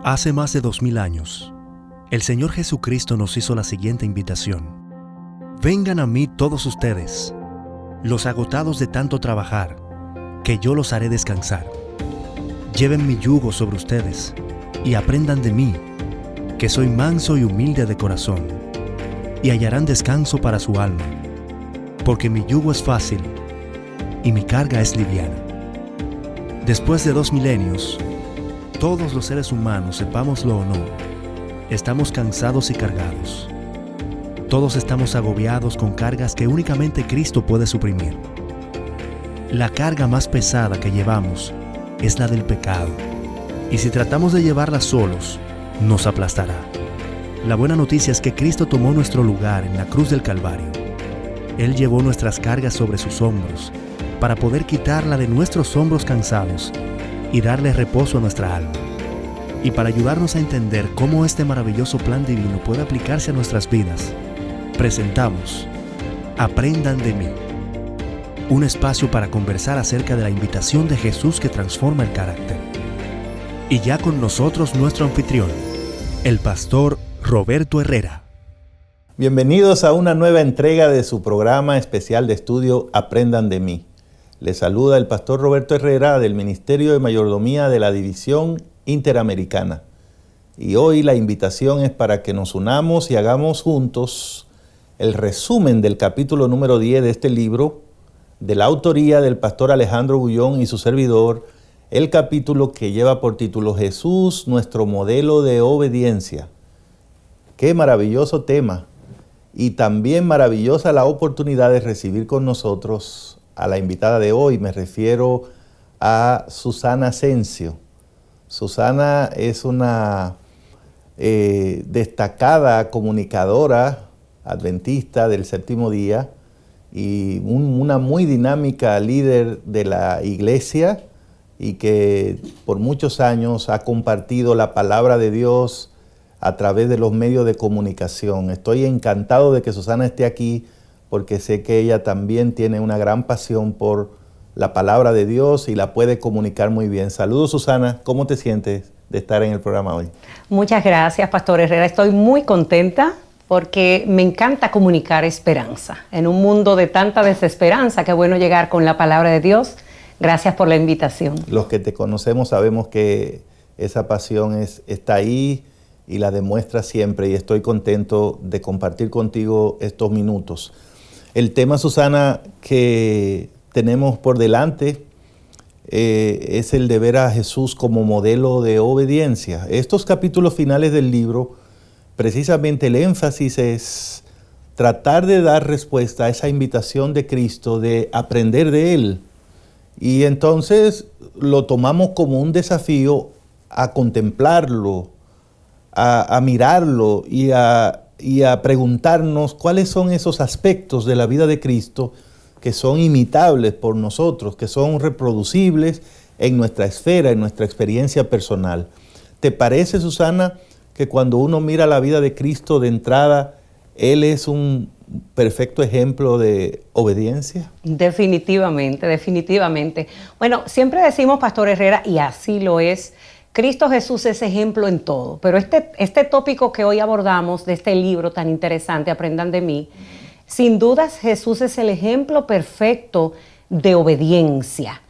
Hace más de 2000 años, el Señor Jesucristo nos hizo la siguiente invitación: vengan a mí todos ustedes, los agotados de tanto trabajar, que yo los haré descansar. Lleven mi yugo sobre ustedes y aprendan de mí, que soy manso y humilde de corazón, y hallarán descanso para su alma, porque mi yugo es fácil y mi carga es liviana. Después de 2 milenios, todos los seres humanos, sepámoslo o no, estamos cansados y cargados. Todos estamos agobiados con cargas que únicamente Cristo puede suprimir. La carga más pesada que llevamos es la del pecado, y si tratamos de llevarla solos, nos aplastará. La buena noticia es que Cristo tomó nuestro lugar en la cruz del Calvario. Él llevó nuestras cargas sobre sus hombros para poder quitarla de nuestros hombros cansados y darle reposo a nuestra alma. Y para ayudarnos a entender cómo este maravilloso plan divino puede aplicarse a nuestras vidas, presentamos Aprendan de mí, un espacio para conversar acerca de la invitación de Jesús que transforma el carácter. Y ya con nosotros nuestro anfitrión, el pastor Roberto Herrera. Bienvenidos a una nueva entrega de su programa especial de estudio Aprendan de mí. Les saluda el pastor Roberto Herrera del Ministerio de Mayordomía de la División Interamericana. Y hoy la invitación es para que nos unamos y hagamos juntos el resumen del capítulo número 10 de este libro, de la autoría del pastor Alejandro Bullón y su servidor, el capítulo que lleva por título Jesús, nuestro modelo de obediencia. Qué maravilloso tema, y también maravillosa la oportunidad de recibir con nosotros a la invitada de hoy. Me refiero a Susana Asensio. Susana es una destacada comunicadora adventista del séptimo día y una muy dinámica líder de la iglesia, y que por muchos años ha compartido la palabra de Dios a través de los medios de comunicación. Estoy encantado de que Susana esté aquí, porque sé que ella también tiene una gran pasión por la palabra de Dios y la puede comunicar muy bien. Saludos, Susana. ¿Cómo te sientes de estar en el programa hoy? Muchas gracias, Pastor Herrera. Estoy muy contenta porque me encanta comunicar esperanza. En un mundo de tanta desesperanza, qué bueno llegar con la palabra de Dios. Gracias por la invitación. Los que te conocemos sabemos que esa pasión está ahí y la demuestras siempre, y estoy contento de compartir contigo estos minutos. El tema, Susana, que tenemos por delante es el de ver a Jesús como modelo de obediencia. Estos capítulos finales del libro, precisamente el énfasis es tratar de dar respuesta a esa invitación de Cristo de aprender de Él. Y entonces lo tomamos como un desafío a contemplarlo, a mirarlo y a preguntarnos cuáles son esos aspectos de la vida de Cristo que son imitables por nosotros, que son reproducibles en nuestra esfera, en nuestra experiencia personal. ¿Te parece, Susana, que cuando uno mira la vida de Cristo de entrada, Él es un perfecto ejemplo de obediencia? Definitivamente, definitivamente. Bueno, siempre decimos, Pastor Herrera, y así lo es, Cristo Jesús es ejemplo en todo. Pero este tópico que hoy abordamos de este libro tan interesante, Aprendan de mí, sin dudas Jesús es el ejemplo perfecto de obediencia.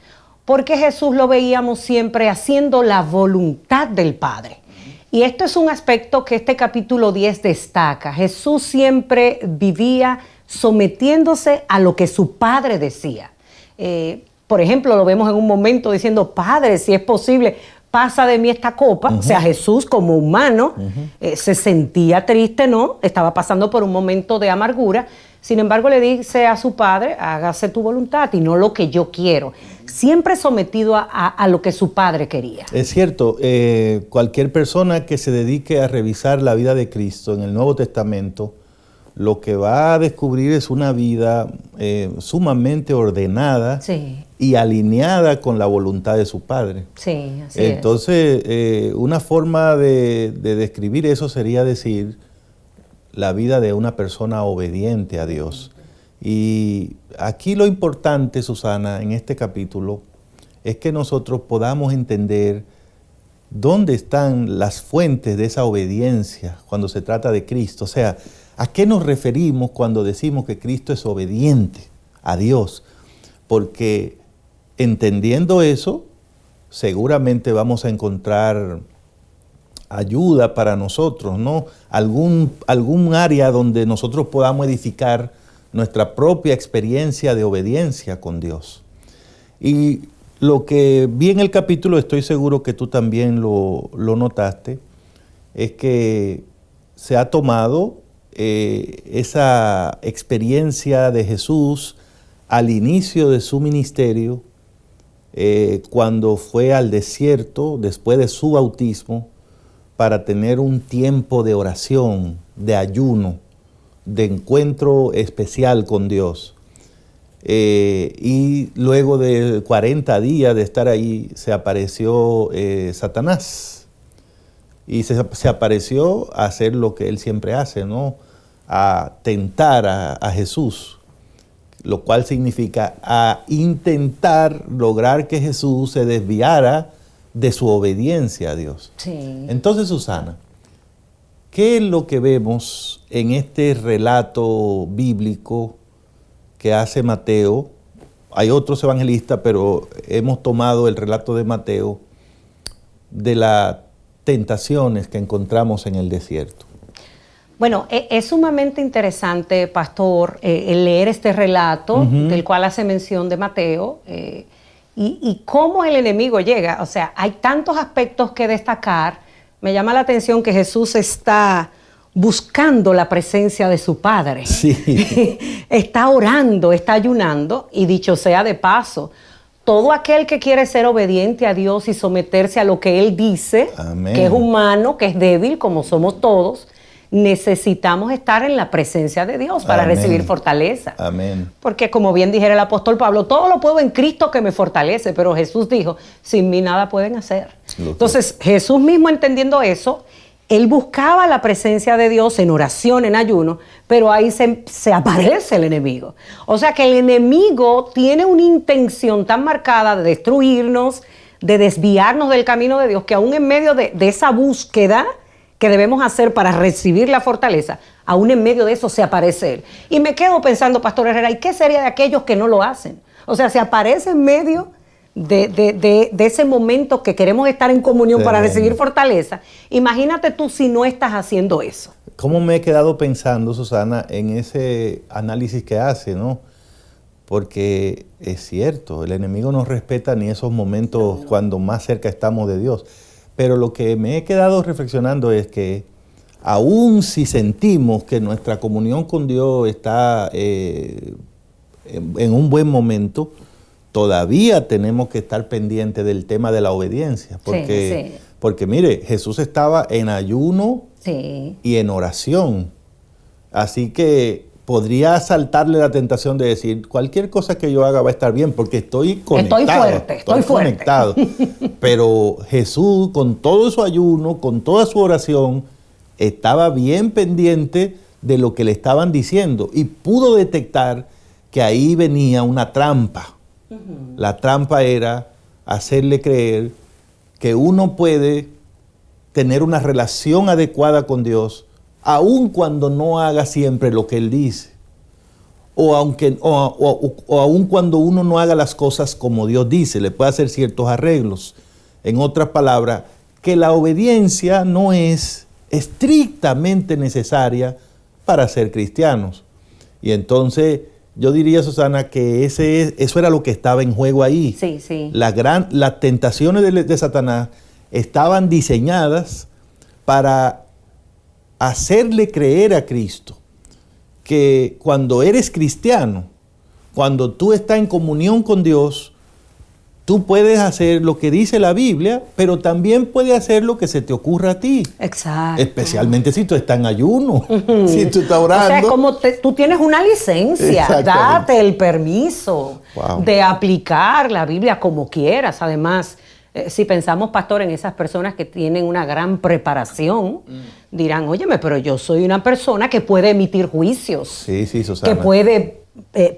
Porque Jesús lo veíamos siempre haciendo la voluntad del Padre. Y esto es un aspecto que este capítulo 10 destaca. Jesús siempre vivía sometiéndose a lo que su Padre decía. Por ejemplo, lo vemos en un momento diciendo: Padre, si es posible, pasa de mí esta copa. O sea, Jesús como humano se sentía triste, ¿no? Estaba pasando por un momento de amargura. Sin embargo, le dice a su Padre: hágase tu voluntad y no lo que yo quiero. Siempre sometido a lo que su Padre quería. Es cierto, cualquier persona que se dedique a revisar la vida de Cristo en el Nuevo Testamento, lo que va a descubrir es una vida sumamente ordenada, sí, y alineada con la voluntad de su Padre. Sí, así es. Entonces, una forma de describir eso sería decir la vida de una persona obediente a Dios. Y aquí lo importante, Susana, en este capítulo, es que nosotros podamos entender ¿dónde están las fuentes de esa obediencia cuando se trata de Cristo? O sea, ¿a qué nos referimos cuando decimos que Cristo es obediente a Dios? Porque entendiendo eso, seguramente vamos a encontrar ayuda para nosotros, ¿no? Algún área donde nosotros podamos edificar nuestra propia experiencia de obediencia con Dios. Y lo que vi en el capítulo, estoy seguro que tú también lo notaste, es que se ha tomado esa experiencia de Jesús al inicio de su ministerio, cuando fue al desierto después de su bautismo para tener un tiempo de oración, de ayuno, de encuentro especial con Dios. Y luego de 40 días de estar ahí se apareció Satanás y se apareció a hacer lo que él siempre hace, ¿no? A tentar a Jesús, lo cual significa a intentar lograr que Jesús se desviara de su obediencia a Dios. Sí. Entonces, Susana, ¿qué es lo que vemos en este relato bíblico que hace Mateo? Hay otros evangelistas, pero hemos tomado el relato de Mateo de las tentaciones que encontramos en el desierto. Bueno, es sumamente interesante, pastor, el leer este relato del cual hace mención de Mateo y cómo el enemigo llega. O sea, hay tantos aspectos que destacar. Me llama la atención que Jesús está buscando la presencia de su Padre. Sí. Está orando, está ayunando, y dicho sea de paso, todo aquel que quiere ser obediente a Dios y someterse a lo que Él dice, Amén, que es humano, que es débil, como somos todos, necesitamos estar en la presencia de Dios para Amén, recibir fortaleza. Amén. Porque como bien dijera el apóstol Pablo, todo lo puedo en Cristo que me fortalece, pero Jesús dijo, sin mí nada pueden hacer. Entonces, Jesús mismo entendiendo eso, Él buscaba la presencia de Dios en oración, en ayuno, pero ahí se aparece el enemigo. O sea que el enemigo tiene una intención tan marcada de destruirnos, de desviarnos del camino de Dios, que aún en medio de esa búsqueda que debemos hacer para recibir la fortaleza, aún en medio de eso se aparece Él. Y me quedo pensando, Pastor Herrera, ¿y qué sería de aquellos que no lo hacen? O sea, se aparece en medio de ese momento que queremos estar en comunión para recibir fortaleza. Imagínate tú si no estás haciendo eso. ¿Cómo me he quedado pensando, Susana, en ese análisis que hace, ¿no? Porque es cierto, el enemigo no respeta ni esos momentos cuando más cerca estamos de Dios. Pero lo que me he quedado reflexionando es que aún si sentimos que nuestra comunión con Dios está en un buen momento, todavía tenemos que estar pendientes del tema de la obediencia. Porque mire, Jesús estaba en ayuno y en oración. Así que podría asaltarle la tentación de decir, cualquier cosa que yo haga va a estar bien, porque estoy conectado. Estoy conectado. Pero Jesús, con todo su ayuno, con toda su oración, estaba bien pendiente de lo que le estaban diciendo y pudo detectar que ahí venía una trampa. La trampa era hacerle creer que uno puede tener una relación adecuada con Dios, aun cuando no haga siempre lo que Él dice, o aun cuando uno no haga las cosas como Dios dice, le puede hacer ciertos arreglos. En otras palabras, que la obediencia no es estrictamente necesaria para ser cristianos. Y entonces yo diría, Susana, que eso era lo que estaba en juego ahí. Sí. Las tentaciones de Satanás estaban diseñadas para hacerle creer a Cristo que cuando eres cristiano, cuando tú estás en comunión con Dios, tú puedes hacer lo que dice la Biblia, pero también puedes hacer lo que se te ocurra a ti. Exacto. Especialmente si tú estás en ayuno, si tú estás orando. O sea, es como tú tienes una licencia, date el permiso de aplicar la Biblia como quieras. Además, si pensamos, pastor, en esas personas que tienen una gran preparación, dirán, óyeme, pero yo soy una persona que puede emitir juicios. Sí, Susana. Que puede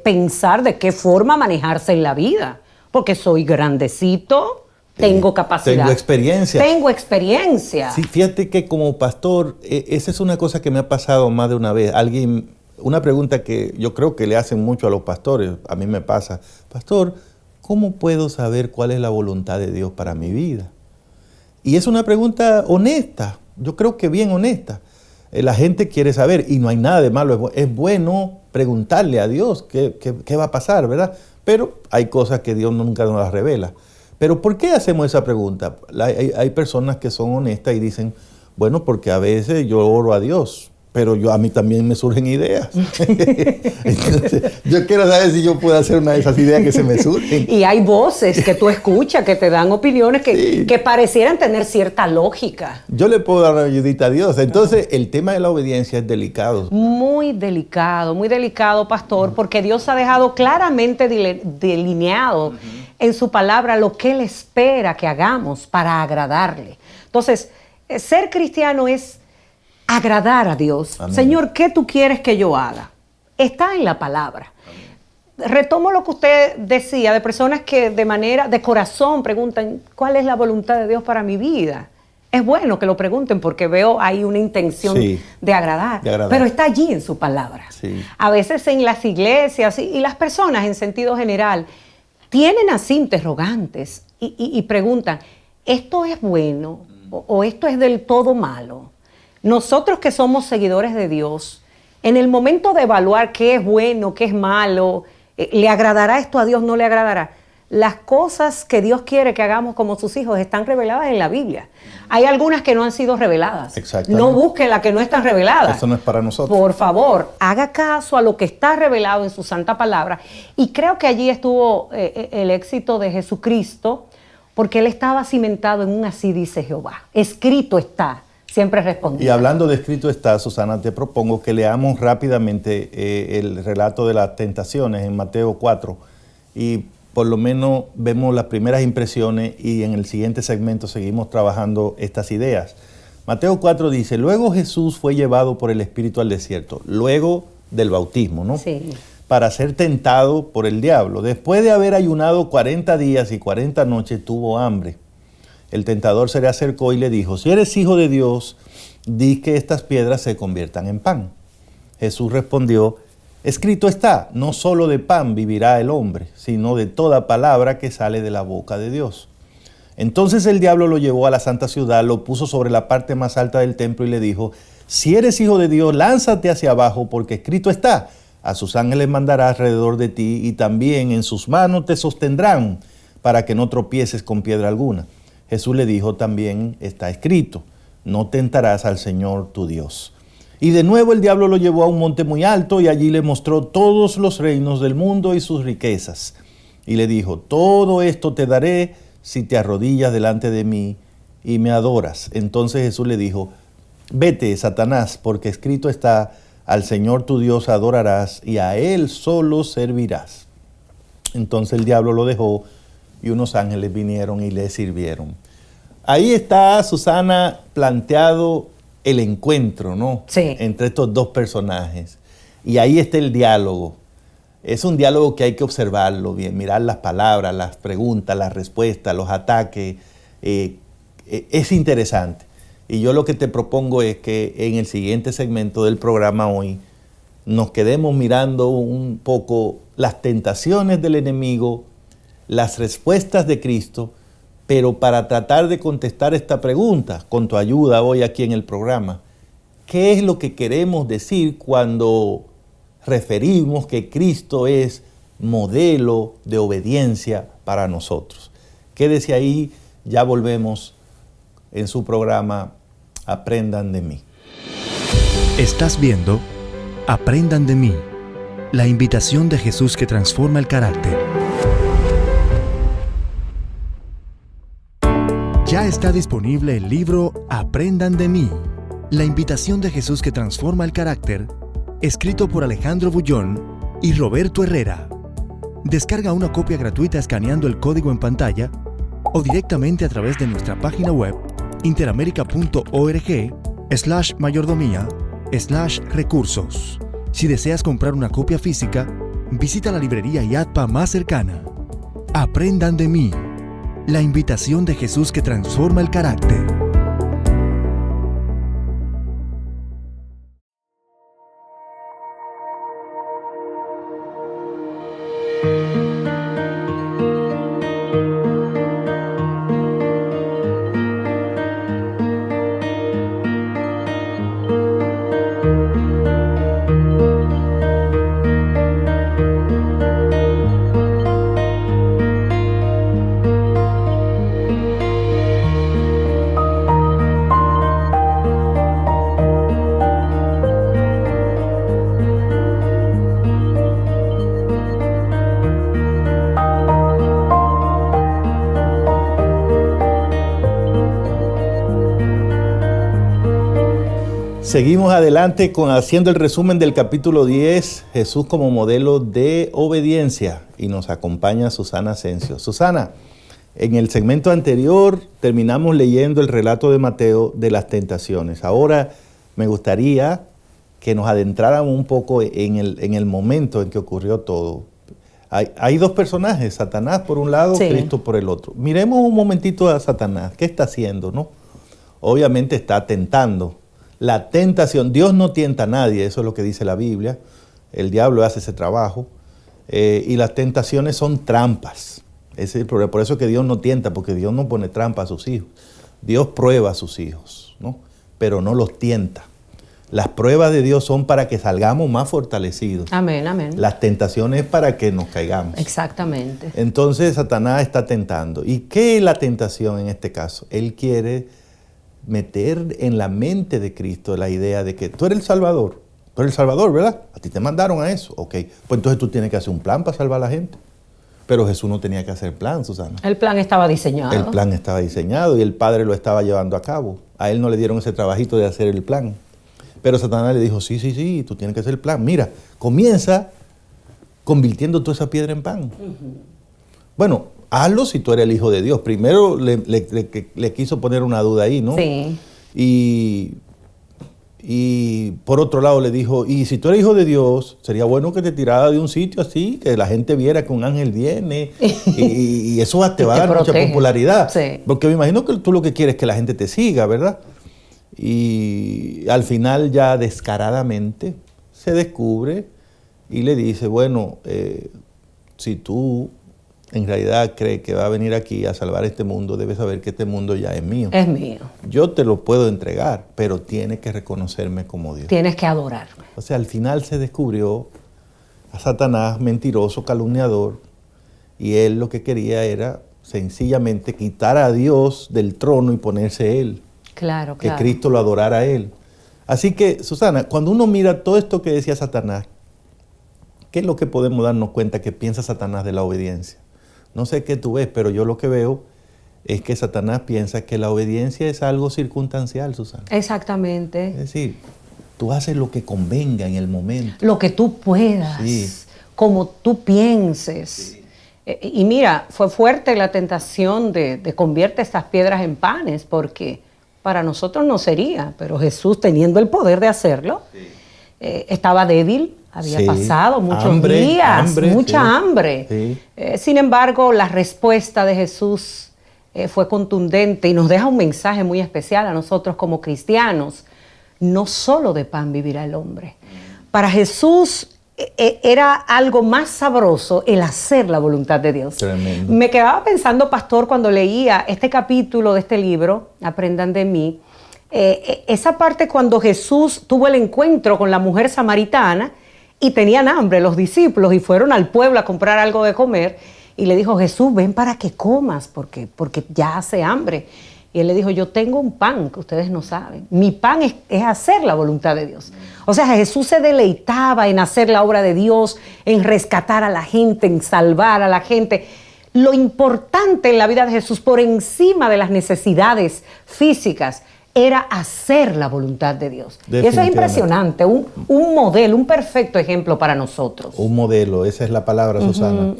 pensar de qué forma manejarse en la vida. Porque soy grandecito, Tengo capacidad. Tengo experiencia. Tengo experiencia. Sí, fíjate que como pastor, esa es una cosa que me ha pasado más de una vez. Una pregunta que yo creo que le hacen mucho a los pastores, a mí me pasa. Pastor, ¿cómo puedo saber cuál es la voluntad de Dios para mi vida? Y es una pregunta honesta, yo creo que bien honesta. La gente quiere saber y no hay nada de malo. Es bueno preguntarle a Dios qué va a pasar, ¿verdad? Pero hay cosas que Dios nunca nos las revela. Pero ¿por qué hacemos esa pregunta? Hay personas que son honestas y dicen, bueno, porque a veces yo oro a Dios, pero a mí también me surgen ideas. Entonces, yo quiero saber si yo puedo hacer una de esas ideas que se me surgen. Y hay voces que tú escuchas, que te dan opiniones que parecieran tener cierta lógica. Yo le puedo dar una ayudita a Dios. Entonces, el tema de la obediencia es delicado. Muy delicado, pastor, porque Dios ha dejado claramente delineado en su palabra lo que Él espera que hagamos para agradarle. Entonces, ser cristiano es agradar a Dios. Amén. Señor, ¿qué tú quieres que yo haga? Está en la palabra. Amén. Retomo lo que usted decía de personas que de corazón preguntan, ¿cuál es la voluntad de Dios para mi vida? Es bueno que lo pregunten porque veo ahí una intención de agradar, pero está allí en su palabra. Sí. A veces en las iglesias y las personas en sentido general tienen así interrogantes y preguntan, ¿esto es bueno o esto es del todo malo? Nosotros que somos seguidores de Dios, en el momento de evaluar qué es bueno, qué es malo, ¿le agradará esto a Dios? ¿No le agradará? Las cosas que Dios quiere que hagamos como sus hijos están reveladas en la Biblia. Hay algunas que no han sido reveladas. No busque las que no están reveladas. Eso no es para nosotros. Por favor, haga caso a lo que está revelado en su santa palabra. Y creo que allí estuvo el éxito de Jesucristo, porque Él estaba cimentado en un así dice Jehová. Escrito está. Siempre respondía. Y hablando de escrito está, Susana, te propongo que leamos rápidamente el relato de las tentaciones en Mateo 4 y por lo menos vemos las primeras impresiones y en el siguiente segmento seguimos trabajando estas ideas. Mateo 4 dice, luego Jesús fue llevado por el Espíritu al desierto, luego del bautismo, ¿no? Sí. Para ser tentado por el diablo. Después de haber ayunado 40 días y 40 noches, tuvo hambre. El tentador se le acercó y le dijo, si eres hijo de Dios, di que estas piedras se conviertan en pan. Jesús respondió, escrito está, no solo de pan vivirá el hombre, sino de toda palabra que sale de la boca de Dios. Entonces el diablo lo llevó a la santa ciudad, lo puso sobre la parte más alta del templo y le dijo, si eres hijo de Dios, lánzate hacia abajo, porque escrito está, a sus ángeles mandará alrededor de ti y también en sus manos te sostendrán para que no tropieces con piedra alguna. Jesús le dijo también, está escrito, no tentarás al Señor tu Dios. Y de nuevo el diablo lo llevó a un monte muy alto y allí le mostró todos los reinos del mundo y sus riquezas. Y le dijo, todo esto te daré si te arrodillas delante de mí y me adoras. Entonces Jesús le dijo, vete, Satanás, porque escrito está, al Señor tu Dios adorarás y a Él solo servirás. Entonces el diablo lo dejó y unos ángeles vinieron y le sirvieron. Ahí está, Susana, planteado el encuentro, ¿no? Sí. Entre estos dos personajes. Y ahí está el diálogo. Es un diálogo que hay que observarlo bien, mirar las palabras, las preguntas, las respuestas, los ataques. Es interesante. Y yo lo que te propongo es que en el siguiente segmento del programa hoy nos quedemos mirando un poco las tentaciones del enemigo, las respuestas de Cristo, pero para tratar de contestar esta pregunta, con tu ayuda hoy aquí en el programa, ¿qué es lo que queremos decir cuando referimos que Cristo es modelo de obediencia para nosotros? Quédese ahí, ya volvemos en su programa Aprendan de mí. Estás viendo Aprendan de mí, la invitación de Jesús que transforma el carácter. Ya está disponible el libro Aprendan de mí, la invitación de Jesús que transforma el carácter, escrito por Alejandro Bullón y Roberto Herrera. Descarga una copia gratuita escaneando el código en pantalla o directamente a través de nuestra página web interamerica.org/mayordomía/recursos. Si deseas comprar una copia física, visita la librería IATPA más cercana. Aprendan de mí, La invitación de Jesús que transforma el carácter. Seguimos adelante haciendo el resumen del capítulo 10, Jesús como modelo de obediencia, y nos acompaña Susana Asensio. Susana, en el segmento anterior terminamos leyendo el relato de Mateo de las tentaciones. Ahora me gustaría que nos adentráramos un poco en el momento en que ocurrió todo. Hay dos personajes, Satanás por un lado, sí, Cristo por el otro. Miremos un momentito a Satanás. ¿Qué está haciendo, no? Obviamente está tentando. La tentación, Dios no tienta a nadie, eso es lo que dice la Biblia. El diablo hace ese trabajo. Y las tentaciones son trampas. Ese es el problema. Por eso es que Dios no tienta, porque Dios no pone trampa a sus hijos. Dios prueba a sus hijos, ¿no? Pero no los tienta. Las pruebas de Dios son para que salgamos más fortalecidos. Amén, amén. Las tentaciones es para que nos caigamos. Exactamente. Entonces Satanás está tentando. ¿Y qué es la tentación en este caso? Él quiere meter en la mente de Cristo la idea de que tú eres el Salvador. Tú eres el Salvador, ¿verdad? A ti te mandaron a eso. Ok, pues entonces tú tienes que hacer un plan para salvar a la gente. Pero Jesús no tenía que hacer plan, Susana. El plan estaba diseñado. El plan estaba diseñado y el Padre lo estaba llevando a cabo. A él no le dieron ese trabajito de hacer el plan. Pero Satanás le dijo, sí, tú tienes que hacer el plan. Mira, comienza convirtiendo toda esa piedra en pan. Bueno, hazlo si tú eres el Hijo de Dios. Primero le quiso poner una duda ahí, ¿no? Sí. Y por otro lado le dijo, y si tú eres Hijo de Dios, sería bueno que te tirara de un sitio así, que la gente viera que un ángel viene, y eso te va a dar mucha popularidad. Sí. Porque me imagino que tú lo que quieres es que la gente te siga, ¿verdad? Y al final ya descaradamente se descubre y le dice, bueno, si tú en realidad cree que va a venir aquí a salvar este mundo, debes saber que este mundo ya es mío. Es mío. Yo te lo puedo entregar, pero tienes que reconocerme como Dios. Tienes que adorarme. O sea, al final se descubrió a Satanás mentiroso, calumniador, y él lo que quería era sencillamente quitar a Dios del trono y ponerse él. Claro, que Cristo lo adorara a él. Así que, Susana, cuando uno mira todo esto que decía Satanás, ¿qué es lo que podemos darnos cuenta que piensa Satanás de la obediencia? No sé qué tú ves, pero yo lo que veo es que Satanás piensa que la obediencia es algo circunstancial, Susana. Exactamente. Es decir, tú haces lo que convenga en el momento. Lo que tú puedas, sí, como tú pienses. Sí. Y mira, fue fuerte la tentación de convierte estas piedras en panes, porque para nosotros no sería, pero Jesús, teniendo el poder de hacerlo, sí, estaba débil. Había sí, pasado muchos días, mucha hambre. Sí. Sin embargo, la respuesta de Jesús fue contundente y nos deja un mensaje muy especial a nosotros como cristianos. No solo de pan vivirá el hombre. Para Jesús era algo más sabroso el hacer la voluntad de Dios. Tremendo. Me quedaba pensando, pastor, cuando leía este capítulo de este libro, Aprendan de mí, esa parte cuando Jesús tuvo el encuentro con la mujer samaritana, y tenían hambre los discípulos y fueron al pueblo a comprar algo de comer y le dijo, Jesús, ven para que comas porque ya hace hambre. Y él le dijo, yo tengo un pan que ustedes no saben. Mi pan es hacer la voluntad de Dios. O sea, Jesús se deleitaba en hacer la obra de Dios, en rescatar a la gente, en salvar a la gente. Lo importante en la vida de Jesús, por encima de las necesidades físicas, era hacer la voluntad de Dios. Y eso es impresionante, un modelo, un perfecto ejemplo para nosotros. Un modelo, esa es la palabra, Susana.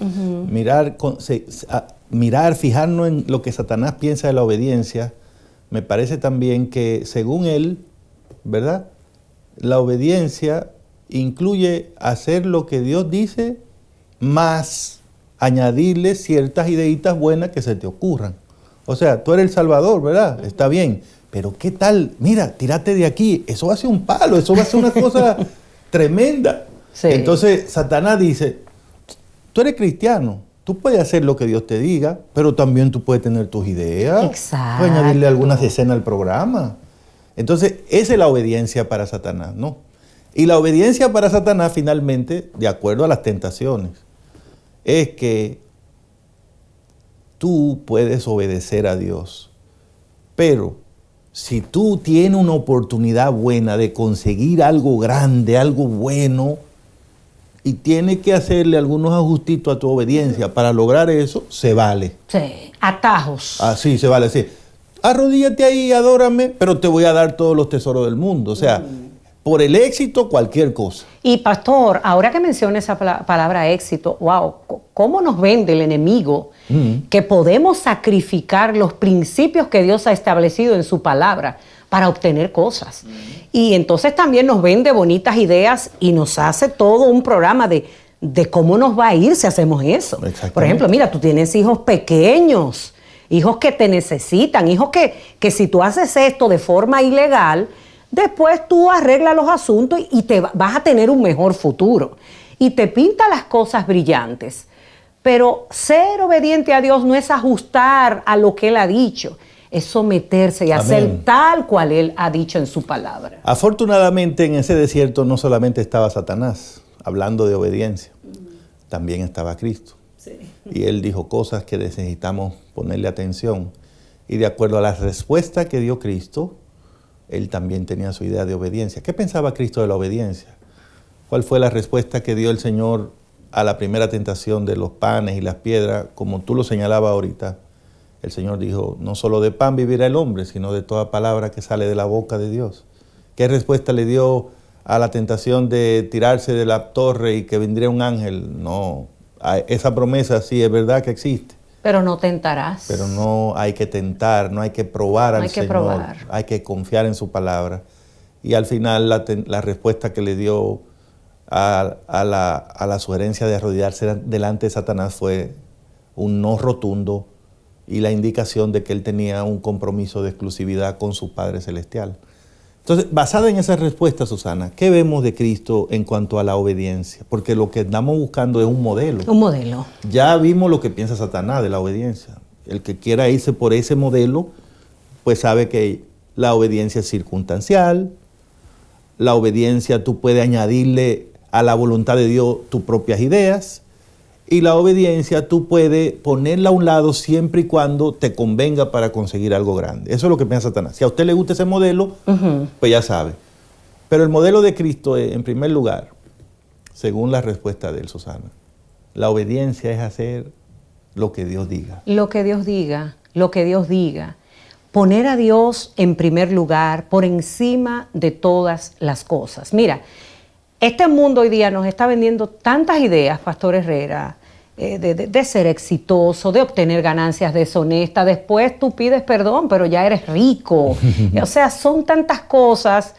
Mirar, fijarnos en lo que Satanás piensa de la obediencia, me parece también que, según él, ¿verdad? La obediencia incluye hacer lo que Dios dice, más añadirle ciertas ideitas buenas que se te ocurran. O sea, tú eres el Salvador, ¿verdad? Está bien. Pero ¿qué tal? Mira, tírate de aquí. Eso va a ser un palo, eso va a ser una cosa tremenda. Sí. Entonces, Satanás dice, tú eres cristiano, tú puedes hacer lo que Dios te diga, pero también tú puedes tener tus ideas. Exacto. Puedes añadirle algunas escenas al programa. Entonces, esa es la obediencia para Satanás, ¿no? Y la obediencia para Satanás, finalmente, de acuerdo a las tentaciones, es que tú puedes obedecer a Dios, pero si tú tienes una oportunidad buena de conseguir algo grande, algo bueno, y tienes que hacerle algunos ajustitos a tu obediencia para lograr eso, se vale. Sí, atajos. Así se vale, sí. Arrodíllate ahí, adórame, pero te voy a dar todos los tesoros del mundo. O sea, por el éxito, cualquier cosa. Y pastor, ahora que menciona esa palabra éxito, wow, ¿cómo nos vende el enemigo que podemos sacrificar los principios que Dios ha establecido en su palabra para obtener cosas? Y entonces también nos vende bonitas ideas y nos hace todo un programa de cómo nos va a ir si hacemos eso. Por ejemplo, mira, tú tienes hijos pequeños, hijos que te necesitan, hijos que si tú haces esto de forma ilegal, después tú arreglas los asuntos y te vas a tener un mejor futuro. Y te pinta las cosas brillantes. Pero ser obediente a Dios no es ajustar a lo que Él ha dicho, es someterse y hacer tal cual Él ha dicho en su palabra. Afortunadamente en ese desierto no solamente estaba Satanás hablando de obediencia, también estaba Cristo. Sí. Y Él dijo cosas que necesitamos ponerle atención. Y de acuerdo a la respuesta que dio Cristo, Él también tenía su idea de obediencia. ¿Qué pensaba Cristo de la obediencia? ¿Cuál fue la respuesta que dio el Señor a la primera tentación de los panes y las piedras? Como tú lo señalabas ahorita, el Señor dijo, no solo de pan vivirá el hombre, sino de toda palabra que sale de la boca de Dios. ¿Qué respuesta le dio a la tentación de tirarse de la torre y que vendría un ángel? No, esa promesa sí es verdad que existe. Pero no tentarás. Pero no hay que tentar, no hay que probar al Señor, hay que confiar en su palabra. Y al final la respuesta que le dio a la sugerencia de arrodillarse delante de Satanás fue un no rotundo y la indicación de que él tenía un compromiso de exclusividad con su Padre Celestial. Entonces, basada en esa respuesta, Susana, ¿qué vemos de Cristo en cuanto a la obediencia? Porque lo que estamos buscando es un modelo. Un modelo. Ya vimos lo que piensa Satanás de la obediencia. El que quiera irse por ese modelo, pues sabe que la obediencia es circunstancial, la obediencia tú puedes añadirle a la voluntad de Dios tus propias ideas, y la obediencia tú puedes ponerla a un lado siempre y cuando te convenga para conseguir algo grande. Eso es lo que piensa Satanás. Si a usted le gusta ese modelo, pues ya sabe. Pero el modelo de Cristo es, en primer lugar, según la respuesta de él, Susana, la obediencia es hacer lo que Dios diga. Lo que Dios diga, lo que Dios diga. Poner a Dios en primer lugar, por encima de todas las cosas. Mira, este mundo hoy día nos está vendiendo tantas ideas, Pastor Herrera, de ser exitoso, de obtener ganancias deshonestas. Después tú pides perdón, pero ya eres rico. O sea, son tantas cosas.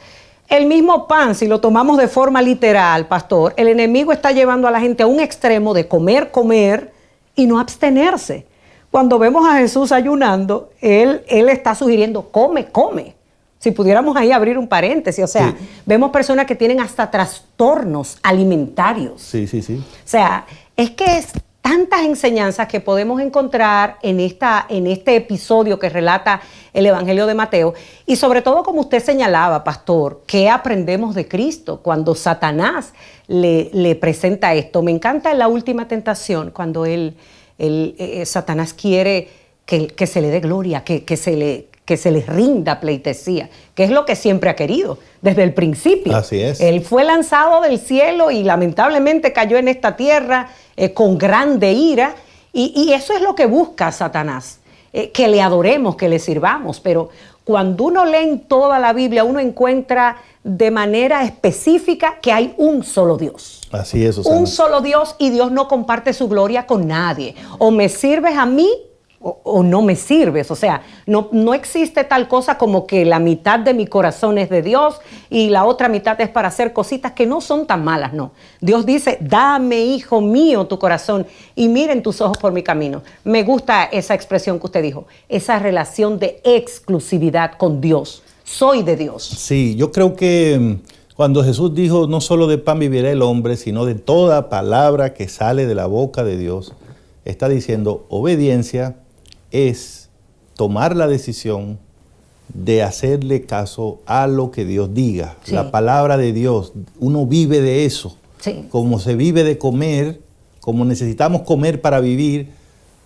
El mismo pan, si lo tomamos de forma literal, pastor, el enemigo está llevando a la gente a un extremo de comer y no abstenerse. Cuando vemos a Jesús ayunando, él está sugiriendo, come. Si pudiéramos ahí abrir un paréntesis, o sea, sí. Vemos personas que tienen hasta trastornos alimentarios. Sí. O sea, es que es tantas enseñanzas que podemos encontrar en este episodio que relata el Evangelio de Mateo. Y sobre todo, como usted señalaba, pastor, ¿qué aprendemos de Cristo cuando Satanás le presenta esto? Me encanta en la última tentación, cuando Satanás quiere que se le dé gloria, que se le rinda pleitesía, que es lo que siempre ha querido, desde el principio. Así es. Él fue lanzado del cielo y lamentablemente cayó en esta tierra con grande ira, y eso es lo que busca Satanás, que le adoremos, que le sirvamos. Pero cuando uno lee en toda la Biblia, uno encuentra de manera específica que hay un solo Dios. Así es, Susana. Un solo Dios, y Dios no comparte su gloria con nadie. O me sirves a mí, o no me sirves. O sea, no existe tal cosa como que la mitad de mi corazón es de Dios y la otra mitad es para hacer cositas que no son tan malas, no. Dios dice, dame, hijo mío, tu corazón y miren tus ojos por mi camino. Me gusta esa expresión que usted dijo, esa relación de exclusividad con Dios. Soy de Dios. Sí, yo creo que cuando Jesús dijo, no solo de pan vivirá el hombre, sino de toda palabra que sale de la boca de Dios, está diciendo, obediencia es tomar la decisión de hacerle caso a lo que Dios diga. Sí. La palabra de Dios, uno vive de eso. Sí. Como se vive de comer, como necesitamos comer para vivir,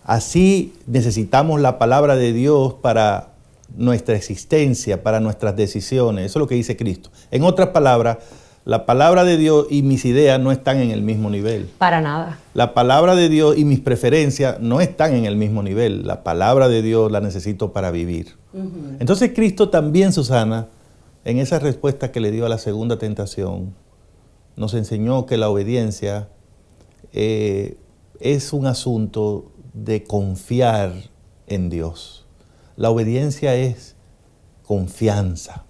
así necesitamos la palabra de Dios para nuestra existencia, para nuestras decisiones. Eso es lo que dice Cristo. En otras palabras, la palabra de Dios y mis ideas no están en el mismo nivel. Para nada. La palabra de Dios y mis preferencias no están en el mismo nivel. La palabra de Dios la necesito para vivir. Entonces Cristo también, Susana, en esa respuesta que le dio a la segunda tentación, nos enseñó que la obediencia es un asunto de confiar en Dios. La obediencia es confianza.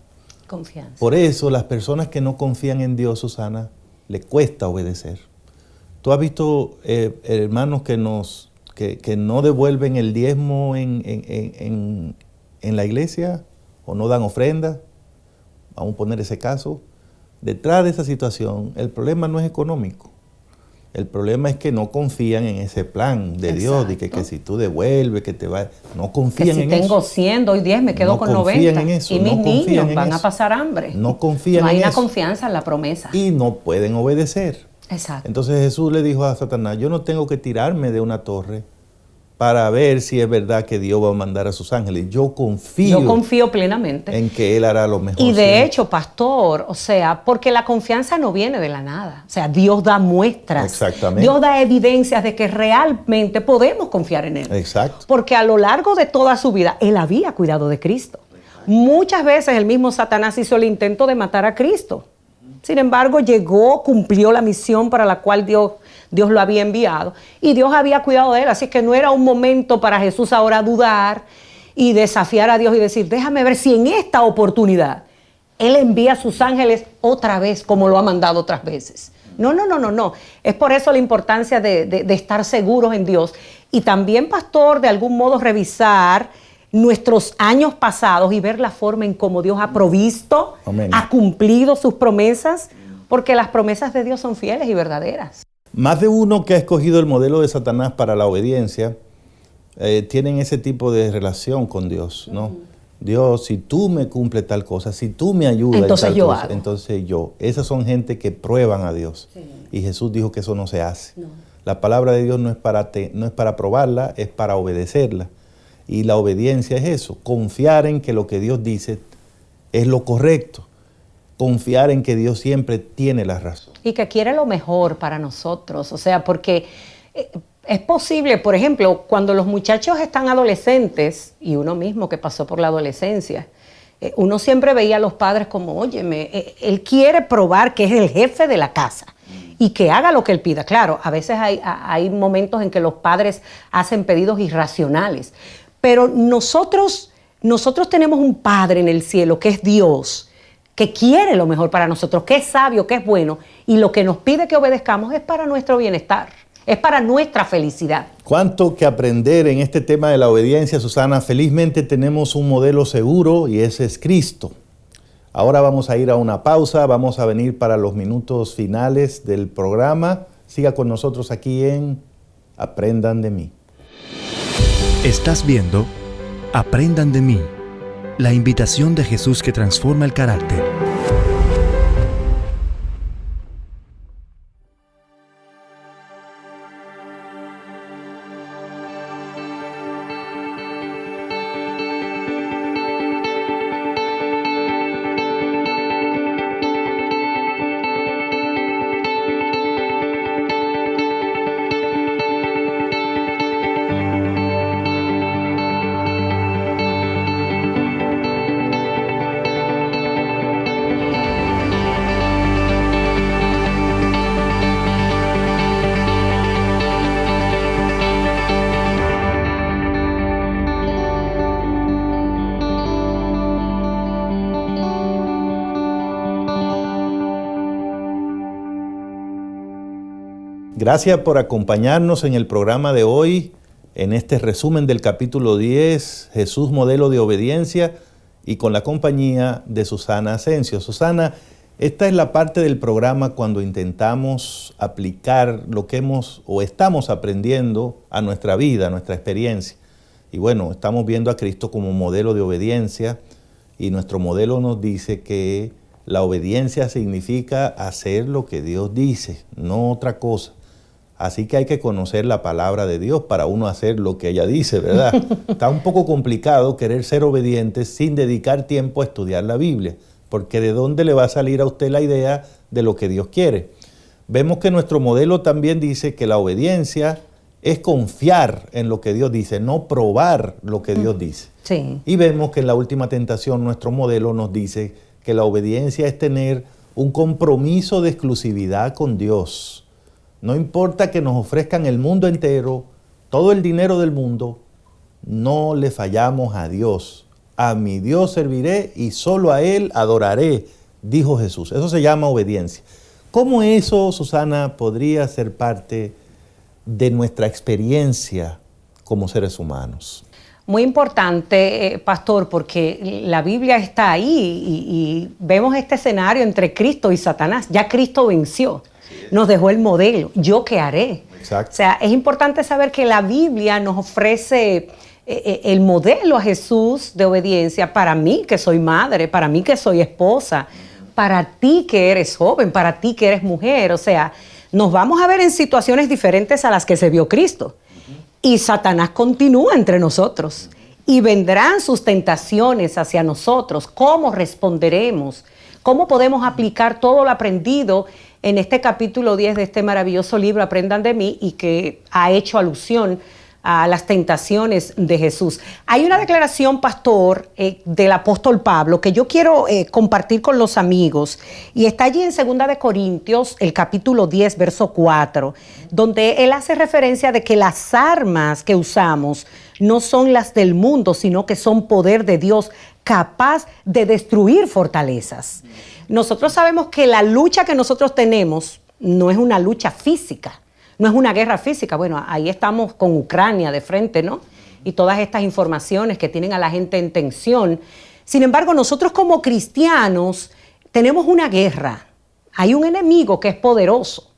Confianza. Por eso las personas que no confían en Dios, Susana, le cuesta obedecer. ¿Tú has visto hermanos que no devuelven el diezmo en la iglesia o no dan ofrenda? Vamos a poner ese caso. Detrás de esa situación, el problema no es económico. El problema es que no confían en ese plan de Dios, de que si tú devuelves, que te va... No confían en eso. Que si tengo 100, doy 10, me quedo con 90. En eso, y mis niños van a pasar hambre. No confían en eso. No hay una confianza en la promesa. Y no pueden obedecer. Exacto. Entonces Jesús le dijo a Satanás, yo no tengo que tirarme de una torre para ver si es verdad que Dios va a mandar a sus ángeles. Yo confío plenamente en que Él hará lo mejor. Y de hecho, pastor, o sea, porque la confianza no viene de la nada. O sea, Dios da muestras. Exactamente. Dios da evidencias de que realmente podemos confiar en Él. Exacto. Porque a lo largo de toda su vida, Él había cuidado de Cristo. Muchas veces el mismo Satanás hizo el intento de matar a Cristo. Sin embargo, llegó, cumplió la misión para la cual Dios lo había enviado y Dios había cuidado de él, así que no era un momento para Jesús ahora dudar y desafiar a Dios y decir, déjame ver si en esta oportunidad Él envía a sus ángeles otra vez como lo ha mandado otras veces. No. Es por eso la importancia de estar seguros en Dios y también, pastor, de algún modo revisar nuestros años pasados y ver la forma en cómo Dios ha provisto, Amén. Ha cumplido sus promesas, porque las promesas de Dios son fieles y verdaderas. Más de uno que ha escogido el modelo de Satanás para la obediencia tienen ese tipo de relación con Dios, ¿no? Dios, si tú me cumples tal cosa, si tú me ayudas entonces en tal yo cosa, hago. Entonces yo. Esas son gente que prueban a Dios. Sí. Y Jesús dijo que eso no se hace. No. La palabra de Dios no es para probarla, es para obedecerla. Y la obediencia es eso, confiar en que lo que Dios dice es lo correcto. Confiar en que Dios siempre tiene la razón. Y que quiere lo mejor para nosotros. O sea, porque es posible, por ejemplo, cuando los muchachos están adolescentes, y uno mismo que pasó por la adolescencia, uno siempre veía a los padres como, óyeme, él quiere probar que es el jefe de la casa y que haga lo que él pida. Claro, a veces hay momentos en que los padres hacen pedidos irracionales, pero nosotros tenemos un Padre en el cielo que es Dios, que quiere lo mejor para nosotros, que es sabio, que es bueno, y lo que nos pide que obedezcamos es para nuestro bienestar, es para nuestra felicidad. Cuánto que aprender en este tema de la obediencia, Susana. Felizmente tenemos un modelo seguro y ese es Cristo. Ahora vamos a ir a una pausa, vamos a venir para los minutos finales del programa. Siga con nosotros aquí en Aprendan de mí. Estás viendo Aprendan de mí, la invitación de Jesús que transforma el carácter. Gracias por acompañarnos en el programa de hoy, en este resumen del capítulo 10, Jesús, modelo de obediencia, y con la compañía de Susana Asensio. Susana, esta es la parte del programa cuando intentamos aplicar lo que hemos o estamos aprendiendo a nuestra vida, a nuestra experiencia. Y bueno, estamos viendo a Cristo como modelo de obediencia, y nuestro modelo nos dice que la obediencia significa hacer lo que Dios dice, no otra cosa. Así que hay que conocer la palabra de Dios para uno hacer lo que ella dice, ¿verdad? Está un poco complicado querer ser obediente sin dedicar tiempo a estudiar la Biblia, porque ¿de dónde le va a salir a usted la idea de lo que Dios quiere? Vemos que nuestro modelo también dice que la obediencia es confiar en lo que Dios dice, no probar lo que Dios dice. Sí. Y vemos que en la última tentación nuestro modelo nos dice que la obediencia es tener un compromiso de exclusividad con Dios. No importa que nos ofrezcan el mundo entero, todo el dinero del mundo, no le fallamos a Dios. A mi Dios serviré y solo a Él adoraré, dijo Jesús. Eso se llama obediencia. ¿Cómo eso, Susana, podría ser parte de nuestra experiencia como seres humanos? Muy importante, pastor, porque la Biblia está ahí y vemos este escenario entre Cristo y Satanás. Ya Cristo venció, nos dejó el modelo. ¿Yo qué haré? Exacto. O sea, es importante saber que la Biblia nos ofrece el modelo a Jesús de obediencia para mí que soy madre, para mí que soy esposa, para ti que eres joven, para ti que eres mujer. O sea, nos vamos a ver en situaciones diferentes a las que se vio Cristo. Y Satanás continúa entre nosotros. Y vendrán sus tentaciones hacia nosotros. ¿Cómo responderemos? ¿Cómo podemos aplicar todo lo aprendido en este capítulo 10 de este maravilloso libro, Aprendan de mí, y que ha hecho alusión a las tentaciones de Jesús? Hay una declaración, pastor, del apóstol Pablo que yo quiero compartir con los amigos, y está allí en 2 de Corintios, el capítulo 10, verso 4, donde él hace referencia de que las armas que usamos no son las del mundo, sino que son poder de Dios, capaz de destruir fortalezas. Nosotros sabemos que la lucha que nosotros tenemos no es una lucha física, no es una guerra física. Bueno, ahí estamos con Ucrania de frente, ¿no? Y todas estas informaciones que tienen a la gente en tensión. Sin embargo, nosotros como cristianos tenemos una guerra. Hay un enemigo que es poderoso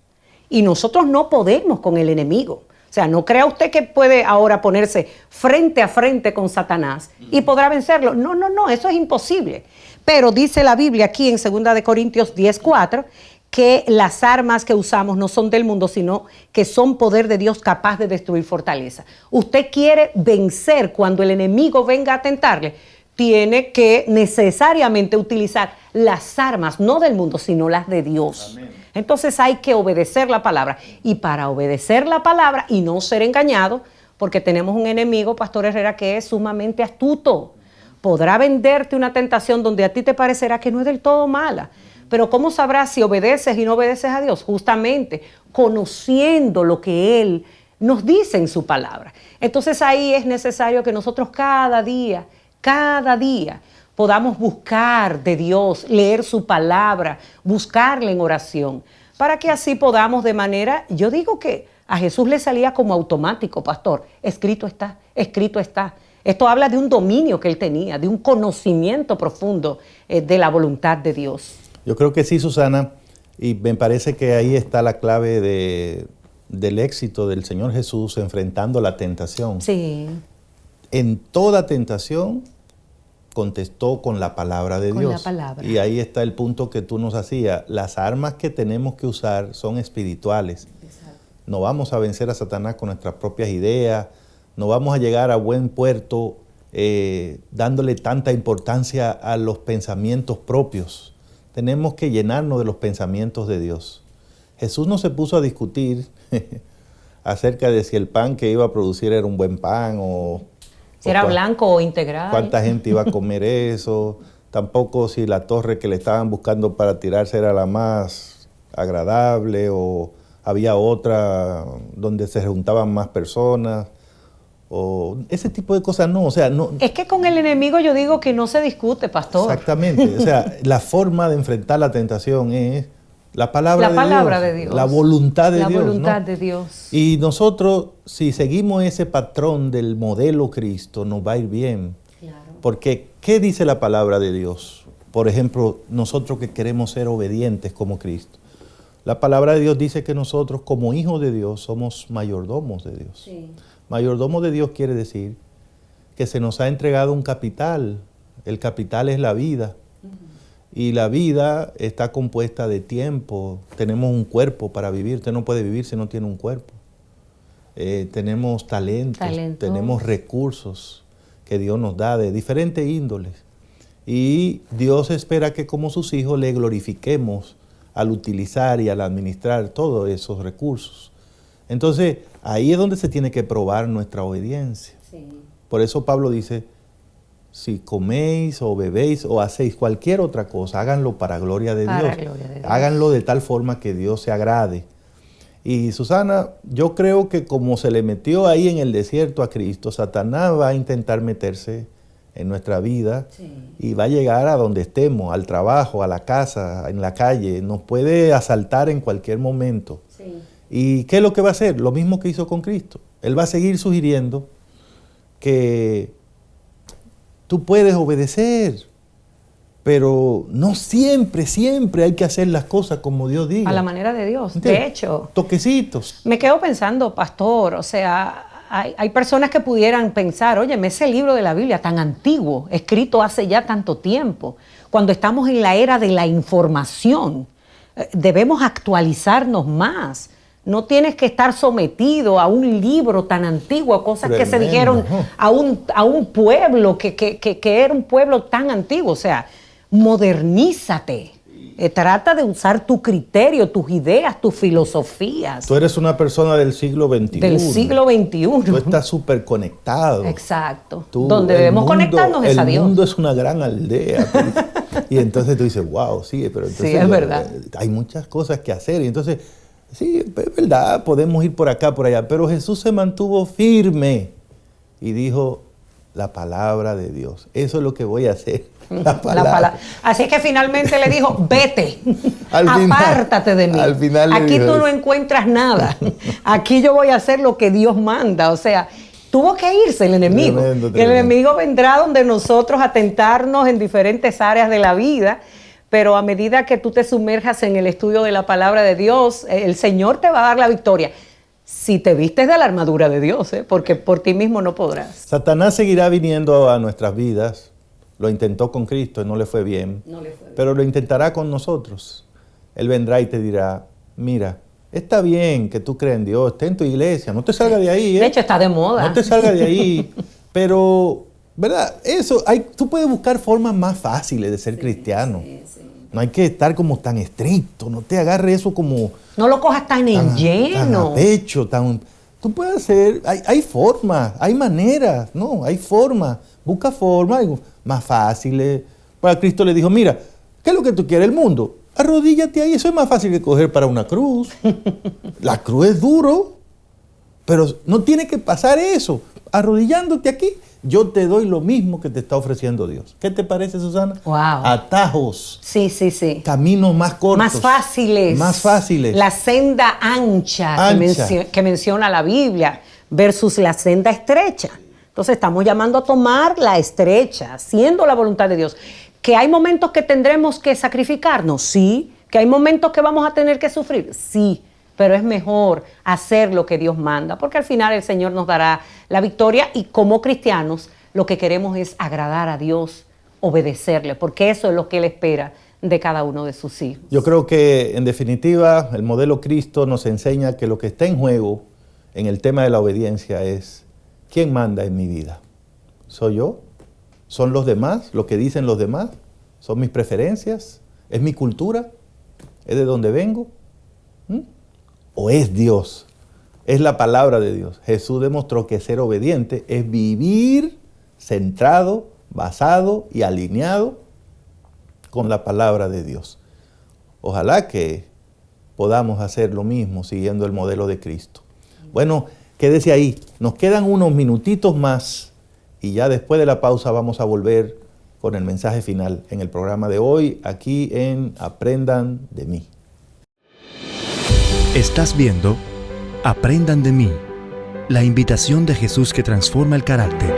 y nosotros no podemos con el enemigo. O sea, no crea usted que puede ahora ponerse frente a frente con Satanás y podrá vencerlo. No, eso es imposible. Pero dice la Biblia aquí en 2 de Corintios 10:4 que las armas que usamos no son del mundo, sino que son poder de Dios capaz de destruir fortaleza. Usted quiere vencer cuando el enemigo venga a tentarle, tiene que necesariamente utilizar las armas, no del mundo, sino las de Dios. Amén. Entonces hay que obedecer la palabra. Y para obedecer la palabra y no ser engañado, porque tenemos un enemigo, Pastor Herrera, que es sumamente astuto. Podrá venderte una tentación donde a ti te parecerá que no es del todo mala. Pero ¿cómo sabrás si obedeces y no obedeces a Dios? Justamente conociendo lo que Él nos dice en su palabra. Entonces ahí es necesario que nosotros cada día, podamos buscar de Dios, leer su palabra, buscarle en oración, para que así podamos de manera, yo digo que a Jesús le salía como automático, pastor, escrito está, escrito está. Esto habla de un dominio que él tenía, de un conocimiento profundo de la voluntad de Dios. Yo creo que sí, Susana, y me parece que ahí está la clave del éxito del Señor Jesús enfrentando la tentación. Sí. En toda tentación contestó con la palabra de Dios. Con la palabra. Y ahí está el punto que tú nos hacías. Las armas que tenemos que usar son espirituales. Exacto. No vamos a vencer a Satanás con nuestras propias ideas, no vamos a llegar a buen puerto dándole tanta importancia a los pensamientos propios. Tenemos que llenarnos de los pensamientos de Dios. Jesús no se puso a discutir acerca de si el pan que iba a producir era un buen pan o si era blanco o integral. Cuánta gente iba a comer eso. Tampoco si la torre que le estaban buscando para tirarse era la más agradable o había otra donde se juntaban más personas. O ese tipo de cosas no, o sea, no. Es que con el enemigo yo digo que no se discute, pastor. Exactamente, o sea, la forma de enfrentar la tentación es La palabra, de Dios. La voluntad de la Dios. Voluntad ¿no? de Dios. Y nosotros, si seguimos ese patrón del modelo Cristo, nos va a ir bien. Claro. Porque, ¿qué dice la palabra de Dios? Por ejemplo, nosotros que queremos ser obedientes como Cristo. La palabra de Dios dice que nosotros, como hijos de Dios, somos mayordomos de Dios. Sí. Mayordomo de Dios quiere decir que se nos ha entregado un capital. El capital es la vida. Y la vida está compuesta de tiempo. Tenemos un cuerpo para vivir. Usted no puede vivir si no tiene un cuerpo. Tenemos talentos, tenemos recursos que Dios nos da de diferentes índoles. Y Dios espera que como sus hijos le glorifiquemos al utilizar y al administrar todos esos recursos. Entonces, ahí es donde se tiene que probar nuestra obediencia. Sí. Por eso Pablo dice, si coméis o bebéis o hacéis cualquier otra cosa, háganlo para gloria de Dios. Gloria de Dios. Háganlo de tal forma que Dios se agrade. Y Susana, yo creo que como se le metió ahí en el desierto a Cristo, Satanás va a intentar meterse en nuestra vida y va a llegar a donde estemos, al trabajo, a la casa, en la calle. Nos puede asaltar en cualquier momento. Sí. ¿Y qué es lo que va a hacer? Lo mismo que hizo con Cristo. Él va a seguir sugiriendo que tú puedes obedecer, pero no siempre hay que hacer las cosas como Dios diga. A la manera de Dios. ¿Entiendes? De hecho, toquecitos. me quedo pensando, pastor, o sea, hay personas que pudieran pensar, oye, ese libro de la Biblia tan antiguo, escrito hace ya tanto tiempo, cuando estamos en la era de la información, debemos actualizarnos más. No tienes que estar sometido a un libro tan antiguo, a cosas que se dijeron a un pueblo que era un pueblo tan antiguo. O sea, modernízate. Trata de usar tu criterio, tus ideas, tus filosofías. Tú eres una persona del siglo XXI. Del siglo XXI. Tú estás súper conectado. Exacto. Donde debemos conectarnos es a Dios. El mundo es una gran aldea. Y entonces tú dices, wow, sí, pero entonces sí, es verdad. Hay muchas cosas que hacer. Y entonces, sí, es verdad, podemos ir por acá, por allá. Pero Jesús se mantuvo firme y dijo, la palabra de Dios. Eso es lo que voy a hacer. La palabra. Así es que finalmente le dijo, vete, final, apártate de mí. Al final aquí dijo tú eso. no encuentras nada. Aquí yo voy a hacer lo que Dios manda. O sea, tuvo que irse el enemigo. Tremendo. El enemigo vendrá donde nosotros a tentarnos en diferentes áreas de la vida. Pero a medida que tú te sumerjas en el estudio de la palabra de Dios, el Señor te va a dar la victoria. Si te vistes de la armadura de Dios, porque por ti mismo no podrás. Satanás seguirá viniendo a nuestras vidas. Lo intentó con Cristo y no le fue bien. Pero lo intentará con nosotros. Él vendrá y te dirá, mira, está bien que tú creas en Dios, esté en tu iglesia, no te salgas de ahí. De hecho, está de moda. No te salgas de ahí. Pero, ¿verdad? Tú puedes buscar formas más fáciles de ser cristiano. No hay que estar como tan estricto, no te agarres eso como... No lo cojas tan en lleno. Tan a pecho, Tú puedes hacer, hay formas, hay maneras, ¿no? Hay formas, busca formas más fáciles. Para Cristo le dijo, mira, ¿qué es lo que tú quieres? El mundo. Arrodíllate ahí, eso es más fácil que coger para una cruz. La cruz es duro, pero no tiene que pasar eso. Arrodillándote aquí, yo te doy lo mismo que te está ofreciendo Dios. ¿Qué te parece, Susana? Wow. Atajos. Sí. Caminos más cortos. Más fáciles. Más fáciles. La senda ancha. Que menciona la Biblia versus la senda estrecha. Entonces estamos llamando a tomar la estrecha, siendo la voluntad de Dios. ¿Que hay momentos que tendremos que sacrificarnos? Sí. ¿Que hay momentos que vamos a tener que sufrir? Sí. Pero es mejor hacer lo que Dios manda, porque al final el Señor nos dará la victoria y como cristianos lo que queremos es agradar a Dios, obedecerle, porque eso es lo que Él espera de cada uno de sus hijos. Yo creo que en definitiva el modelo Cristo nos enseña que lo que está en juego en el tema de la obediencia es ¿quién manda en mi vida? ¿Soy yo? ¿Son los demás? ¿Lo que dicen los demás? ¿Son mis preferencias? ¿Es mi cultura? ¿Es de donde vengo? ¿O es Dios? Es la palabra de Dios. Jesús demostró que ser obediente es vivir centrado, basado y alineado con la palabra de Dios. Ojalá que podamos hacer lo mismo siguiendo el modelo de Cristo. Bueno, quédese ahí. Nos quedan unos minutitos más y ya después de la pausa vamos a volver con el mensaje final en el programa de hoy, aquí en Aprendan de mí. Estás viendo Aprendan de mí, la invitación de Jesús que transforma el carácter.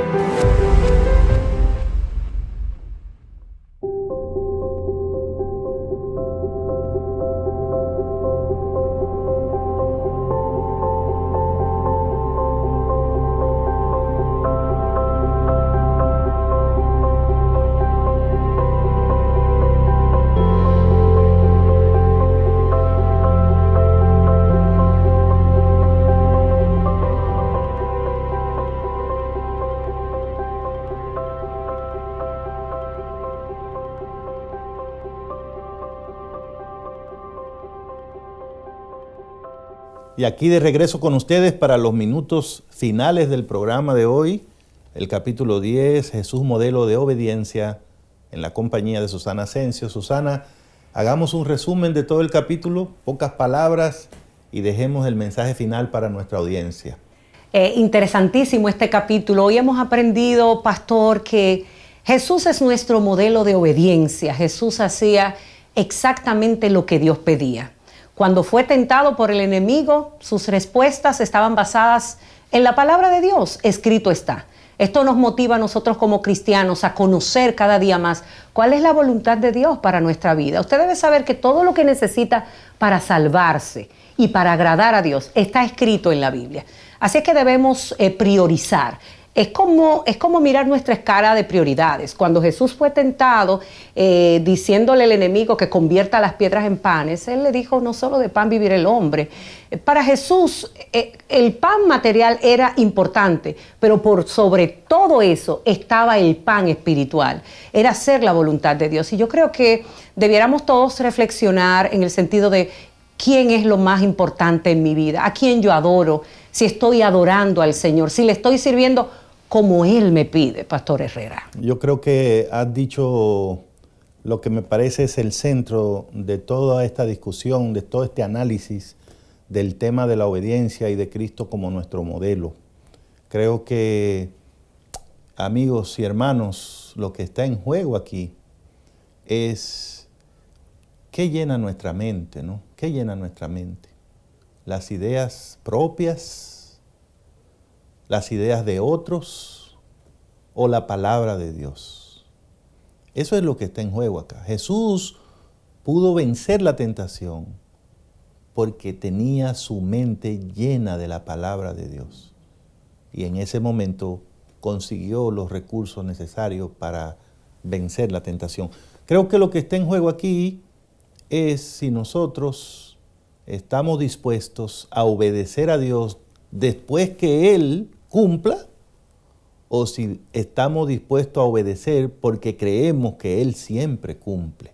Y aquí de regreso con ustedes para los minutos finales del programa de hoy, el capítulo 10, Jesús modelo de obediencia, en la compañía de Susana Asensio. Susana, hagamos un resumen de todo el capítulo, pocas palabras, y dejemos el mensaje final para nuestra audiencia. Interesantísimo este capítulo. Hoy hemos aprendido, pastor, que Jesús es nuestro modelo de obediencia. Jesús hacía exactamente lo que Dios pedía. Cuando fue tentado por el enemigo, sus respuestas estaban basadas en la palabra de Dios. Escrito está. Esto nos motiva a nosotros como cristianos a conocer cada día más cuál es la voluntad de Dios para nuestra vida. Usted debe saber que todo lo que necesita para salvarse y para agradar a Dios está escrito en la Biblia. Así es que debemos priorizar. Es como mirar nuestra escala de prioridades. Cuando Jesús fue tentado, diciéndole al enemigo que convierta las piedras en panes, Él le dijo, no solo de pan vivirá el hombre. Para Jesús, el pan material era importante, pero por sobre todo eso estaba el pan espiritual. Era hacer la voluntad de Dios. Y yo creo que debiéramos todos reflexionar en el sentido de quién es lo más importante en mi vida, a quién yo adoro, si estoy adorando al Señor, si le estoy sirviendo como Él me pide, Pastor Herrera. Yo creo que has dicho lo que me parece es el centro de toda esta discusión, de todo este análisis del tema de la obediencia y de Cristo como nuestro modelo. Creo que, amigos y hermanos, lo que está en juego aquí es qué llena nuestra mente, ¿no? ¿Qué llena nuestra mente? Las ideas propias, las ideas de otros o la palabra de Dios. Eso es lo que está en juego acá. Jesús pudo vencer la tentación porque tenía su mente llena de la palabra de Dios. Y en ese momento consiguió los recursos necesarios para vencer la tentación. Creo que lo que está en juego aquí es si nosotros estamos dispuestos a obedecer a Dios después que Él cumpla, o si estamos dispuestos a obedecer porque creemos que Él siempre cumple.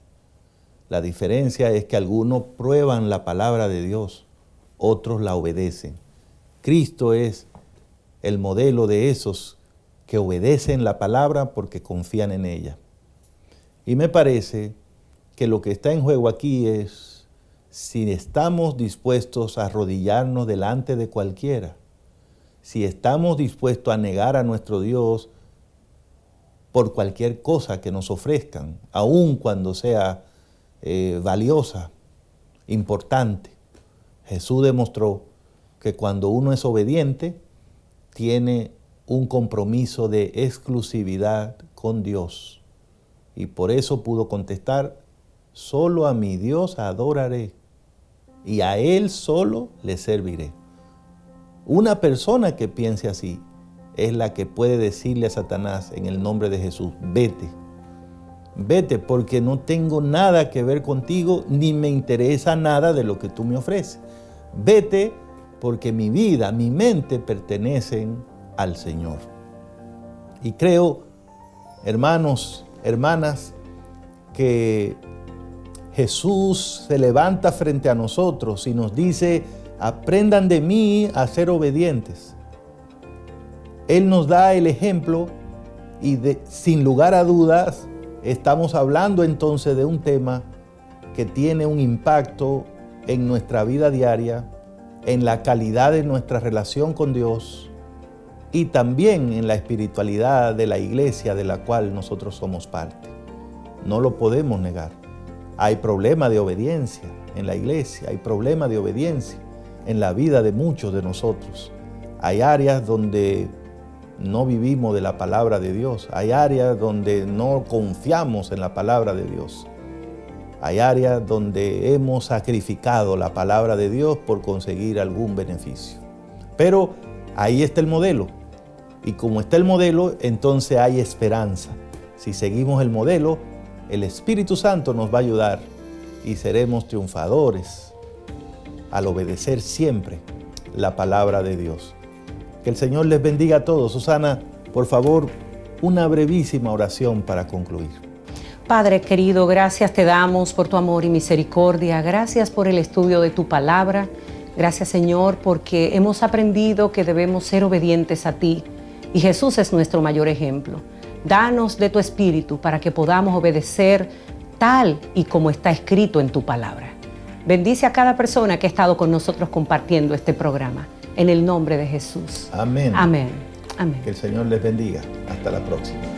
La diferencia es que algunos prueban la palabra de Dios, otros la obedecen. Cristo es el modelo de esos que obedecen la palabra porque confían en ella. Y me parece que lo que está en juego aquí es si estamos dispuestos a arrodillarnos delante de cualquiera, si estamos dispuestos a negar a nuestro Dios por cualquier cosa que nos ofrezcan, aun cuando sea valiosa, importante. Jesús demostró que cuando uno es obediente, tiene un compromiso de exclusividad con Dios. Y por eso pudo contestar, solo a mi Dios adoraré y a Él solo le serviré. Una persona que piense así es la que puede decirle a Satanás en el nombre de Jesús, vete, vete porque no tengo nada que ver contigo ni me interesa nada de lo que tú me ofreces. Vete porque mi vida, mi mente pertenecen al Señor. Y creo, hermanos, hermanas, que Jesús se levanta frente a nosotros y nos dice, aprendan de mí a ser obedientes. Él nos da el ejemplo y sin lugar a dudas estamos hablando entonces de un tema que tiene un impacto en nuestra vida diaria, en la calidad de nuestra relación con Dios y también en la espiritualidad de la iglesia de la cual nosotros somos parte. No lo podemos negar. Hay problema de obediencia en la iglesia, hay problema de obediencia. en la vida de muchos de nosotros. Hay áreas donde no vivimos de la palabra de Dios. Hay áreas donde no confiamos en la palabra de Dios. Hay áreas donde hemos sacrificado la palabra de Dios por conseguir algún beneficio. Pero ahí está el modelo. Y como está el modelo, entonces hay esperanza. Si seguimos el modelo, el Espíritu Santo nos va a ayudar y seremos triunfadores al obedecer siempre la palabra de Dios. Que el Señor les bendiga a todos. Susana, por favor, una brevísima oración para concluir. Padre querido, gracias te damos por tu amor y misericordia. Gracias por el estudio de tu palabra. Gracias, Señor, porque hemos aprendido que debemos ser obedientes a ti. Y Jesús es nuestro mayor ejemplo. Danos de tu Espíritu para que podamos obedecer tal y como está escrito en tu palabra. Bendice a cada persona que ha estado con nosotros compartiendo este programa. En el nombre de Jesús. Amén. Amén. Amén. Que el Señor les bendiga. Hasta la próxima.